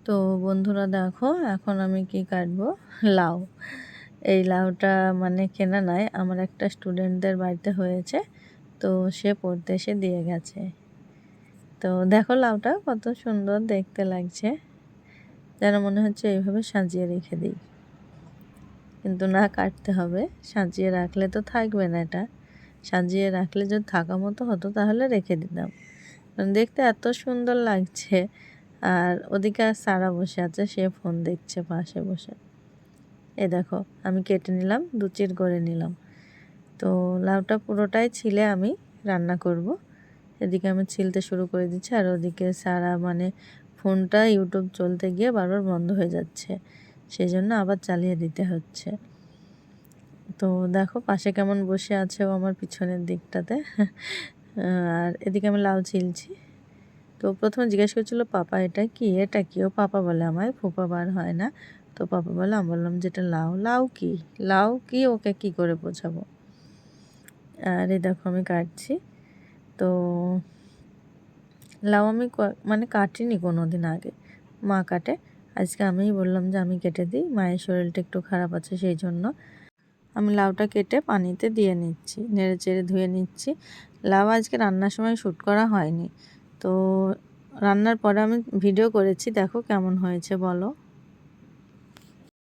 তো বন্ধুরা দেখো এখন আমি কি কাটবো, লাউ। এই লাউটা মানে কেনা নয়, আমার একটা স্টুডেন্টদের বাড়িতে হয়েছে, তো সে পড়তে এসে দিয়ে গেছে। তো দেখো লাউটা কত সুন্দর দেখতে লাগছে, যেন মনে হচ্ছে এইভাবে সাজিয়ে রেখে দিই, কিন্তু না, কাটতে হবে। সাজিয়ে রাখলে তো থাকবে না, এটা সাজিয়ে রাখলে যদি থাকা মতো হতো তাহলে রেখে দিতাম। দেখতে এত সুন্দর লাগছে। আর ওদিকে আর সারা বসে আছে, সে ফোন দেখছে পাশে বসে। এ দেখো আমি কেটে নিলাম, চির করে নিলাম। তো লাউটা পুরোটাই ছিলে আমি রান্না করব। এদিকে আমি ছিলতে শুরু করে দিচ্ছি, আর ওদিকে সারা মানে ফোনটা ইউটিউব চলতে গিয়ে বারবার বন্ধ হয়ে যাচ্ছে, সেই জন্য আবার চালিয়ে দিতে হচ্ছে। তো দেখো পাশে কেমন বসে আছে ও আমার পিছনের দিকটাতে। আর এদিকে আমি লাউ ছিলছি। তো প্রথমে জিজ্ঞেস করছিল পাপা এটা কি, এটা কি? ও পাপা বলে আমায়, ফুপা বার হয় না। তো পাপা বলে, আমি বললাম যেটা লাউ। লাউ কি? লাউ কি ওকে কি করে বোঝাবো। আর এই দেখো আমি কাটছি। তো লাউ আমি মানে কাটিনি কোনো দিন আগে, মা কাটে। আজকে আমিই বললাম যে আমি কেটে দিই, মায়ের শরীরটা একটু খারাপ আছে সেই জন্য আমি লাউটা কেটে পানিতে দিয়ে নিচ্ছি, নেড়ে চেড়ে ধুয়ে নিচ্ছি। লাউ আজকে রান্নার সময় শ্যুট করা হয়নি, তো রান্নার পরে আমি ভিডিও করেছি, দেখো কেমন হয়েছে বলো।